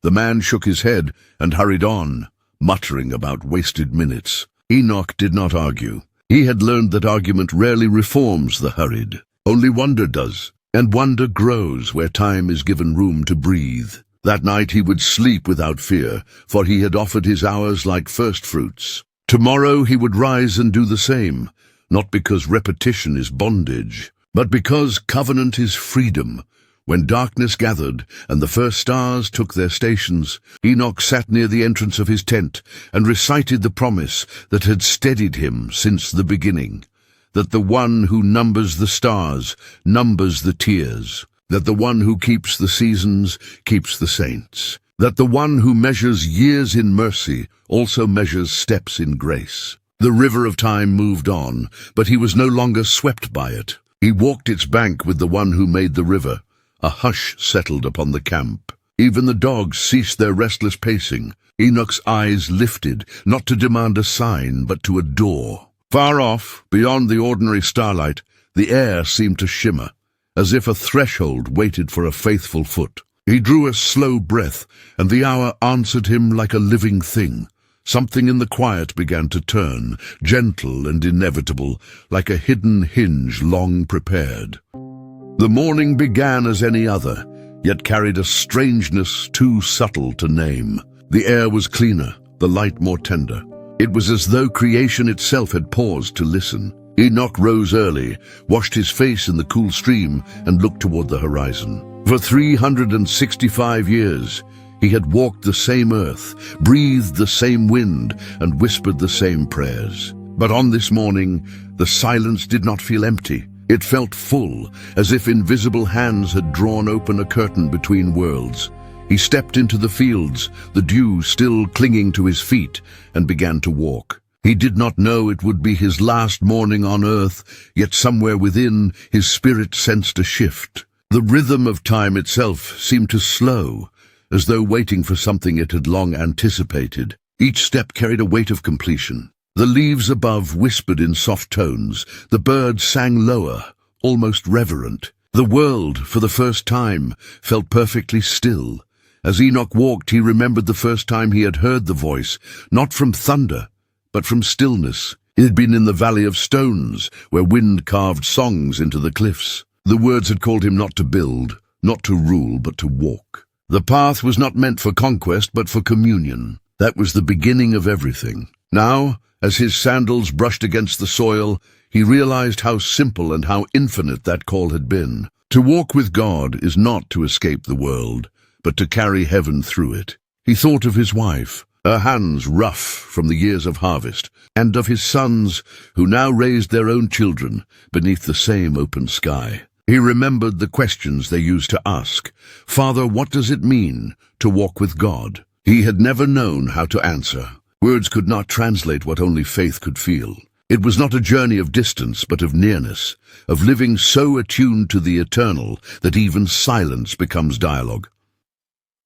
The man shook his head and hurried on, muttering about wasted minutes. Enoch did not argue. He had learned that argument rarely reforms the hurried. Only wonder does, and wonder grows where time is given room to breathe. That night he would sleep without fear, for he had offered his hours like first fruits. Tomorrow he would rise and do the same, not because repetition is bondage, but because covenant is freedom. When darkness gathered and the first stars took their stations, Enoch sat near the entrance of his tent and recited the promise that had steadied him since the beginning, that the one who numbers the stars numbers the tears, that the one who keeps the seasons keeps the saints, that the one who measures years in mercy also measures steps in grace. The river of time moved on, but he was no longer swept by it. He walked its bank with the one who made the river. A hush settled upon the camp. Even the dogs ceased their restless pacing. Enoch's eyes lifted, not to demand a sign, but to adore. Far off, beyond the ordinary starlight, the air seemed to shimmer, as if a threshold waited for a faithful foot. He drew a slow breath, and the hour answered him like a living thing. Something in the quiet began to turn, gentle and inevitable, like a hidden hinge long prepared. The morning began as any other, yet carried a strangeness too subtle to name. The air was cleaner, the light more tender. It was as though creation itself had paused to listen. Enoch rose early, washed his face in the cool stream, and looked toward the horizon. For 365 years, he had walked the same earth, breathed the same wind, and whispered the same prayers. But on this morning, the silence did not feel empty. It felt full, as if invisible hands had drawn open a curtain between worlds. He stepped into the fields, the dew still clinging to his feet, and began to walk. He did not know it would be his last morning on earth, yet somewhere within, his spirit sensed a shift. The rhythm of time itself seemed to slow, as though waiting for something it had long anticipated. Each step carried a weight of completion. The leaves above whispered in soft tones. The birds sang lower, almost reverent. The world, for the first time, felt perfectly still. As Enoch walked, he remembered the first time he had heard the voice, not from thunder, but from stillness. It had been in the valley of stones, where wind carved songs into the cliffs. The words had called him not to build, not to rule, but to walk. The path was not meant for conquest, but for communion. That was the beginning of everything. Now, as his sandals brushed against the soil, he realized how simple and how infinite that call had been. To walk with God is not to escape the world, but to carry heaven through it. He thought of his wife, her hands rough from the years of harvest, and of his sons, who now raised their own children beneath the same open sky. He remembered the questions they used to ask. Father, what does it mean to walk with God? He had never known how to answer. Words could not translate what only faith could feel. It was not a journey of distance, but of nearness, of living so attuned to the eternal that even silence becomes dialogue.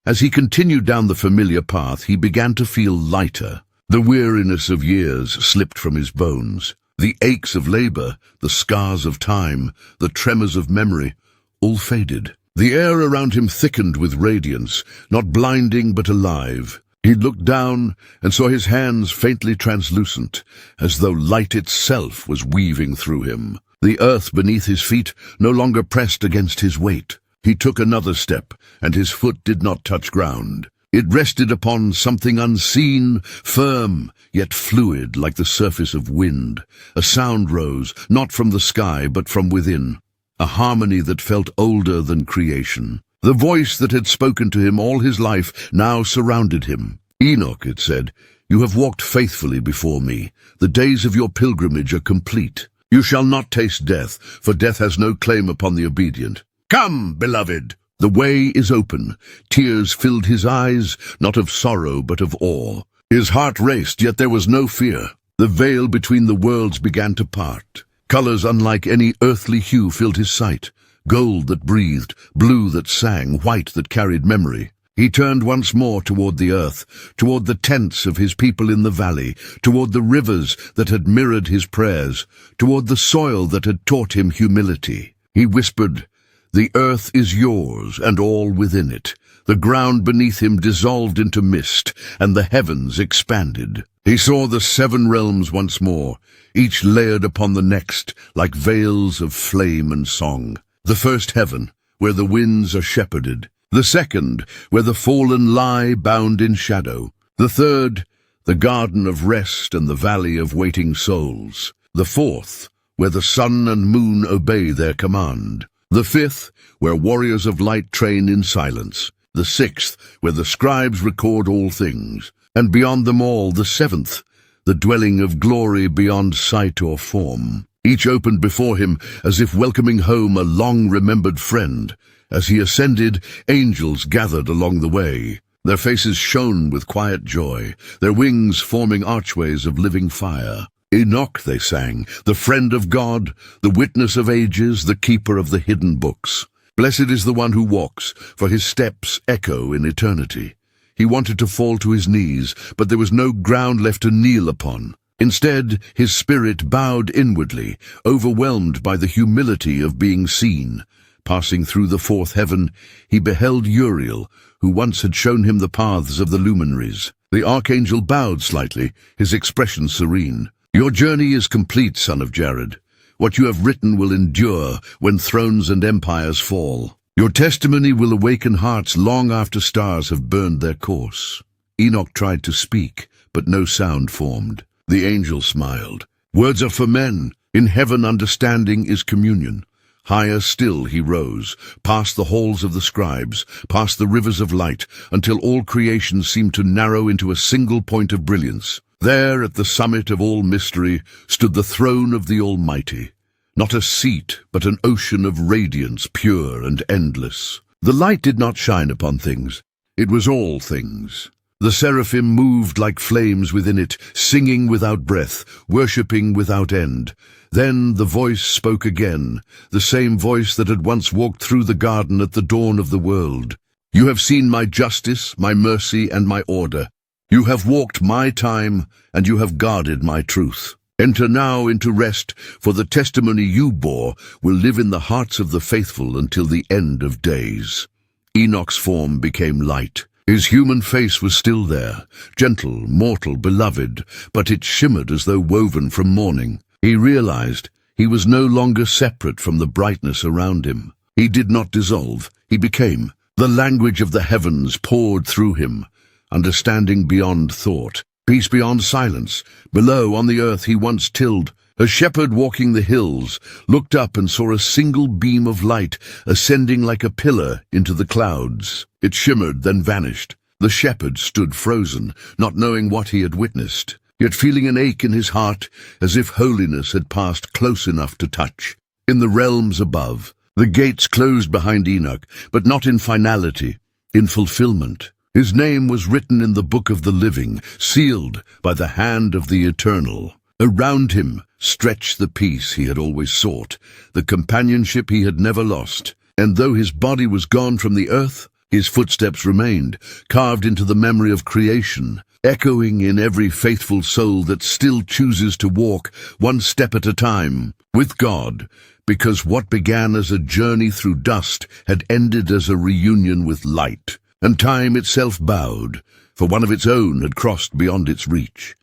As he continued down the familiar path, he began to feel lighter. The weariness of years slipped from his bones. The aches of labor, the scars of time, the tremors of memory, all faded. The air around him thickened with radiance, not blinding but alive. He looked down and saw his hands faintly translucent, as though light itself was weaving through him. The earth beneath his feet no longer pressed against his weight. He took another step, and his foot did not touch ground. It rested upon something unseen, firm, yet fluid like the surface of wind. A sound rose, not from the sky, but from within. A harmony that felt older than creation. The voice that had spoken to him all his life now surrounded him. Enoch, it said, you have walked faithfully before me. The days of your pilgrimage are complete. You shall not taste death, for death has no claim upon the obedient. Come, beloved! The way is open. Tears filled his eyes, not of sorrow but of awe. His heart raced, yet there was no fear. The veil between the worlds began to part. Colors unlike any earthly hue filled his sight. Gold that breathed, blue that sang, white that carried memory. He turned once more toward the earth, toward the tents of his people in the valley, toward the rivers that had mirrored his prayers, toward the soil that had taught him humility. He whispered, the earth is yours, and all within it. The ground beneath him dissolved into mist, and the heavens expanded. He saw the 7 realms once more, each layered upon the next, like veils of flame and song. The first heaven, where the winds are shepherded. The second, where the fallen lie bound in shadow. The third, the garden of rest and the valley of waiting souls. The fourth, where the sun and moon obey their command. The fifth, where warriors of light train in silence. The sixth, where the scribes record all things. And beyond them all, the seventh, the dwelling of glory beyond sight or form. Each opened before him as if welcoming home a long-remembered friend. As he ascended, angels gathered along the way. Their faces shone with quiet joy, their wings forming archways of living fire. Enoch, they sang, the friend of God, the witness of ages, the keeper of the hidden books. Blessed is the one who walks, for his steps echo in eternity. He wanted to fall to his knees, but there was no ground left to kneel upon. Instead, his spirit bowed inwardly, overwhelmed by the humility of being seen. Passing through the fourth heaven, he beheld Uriel, who once had shown him the paths of the luminaries. The archangel bowed slightly, his expression serene. Your journey is complete, son of Jared. What you have written will endure when thrones and empires fall. Your testimony will awaken hearts long after stars have burned their course. Enoch tried to speak, but no sound formed. The angel smiled. Words are for men. In heaven understanding is communion. Higher still he rose, past the halls of the scribes, past the rivers of light, until all creation seemed to narrow into a single point of brilliance. There, at the summit of all mystery, stood the throne of the Almighty. Not a seat, but an ocean of radiance, pure and endless. The light did not shine upon things. It was all things. The seraphim moved like flames within it, singing without breath, worshipping without end. Then the voice spoke again, the same voice that had once walked through the garden at the dawn of the world. You have seen my justice, my mercy, and my order. You have walked my time, and you have guarded my truth. Enter now into rest, for the testimony you bore will live in the hearts of the faithful until the end of days. Enoch's form became light. His human face was still there, gentle, mortal, beloved, but it shimmered as though woven from morning. He realized he was no longer separate from the brightness around him. He did not dissolve. He became. The language of the heavens poured through him, understanding beyond thought, peace beyond silence. Below, on the earth he once tilled, a shepherd walking the hills, looked up and saw a single beam of light ascending like a pillar into the clouds. It shimmered, then vanished. The shepherd stood frozen, not knowing what he had witnessed, yet feeling an ache in his heart, as if holiness had passed close enough to touch. In the realms above, the gates closed behind Enoch, but not in finality, in fulfillment. His name was written in the book of the living, sealed by the hand of the eternal. Around him stretched the peace he had always sought, the companionship he had never lost. And though his body was gone from the earth, his footsteps remained, carved into the memory of creation, echoing in every faithful soul that still chooses to walk one step at a time with God, because what began as a journey through dust had ended as a reunion with light. And time itself bowed, for one of its own had crossed beyond its reach.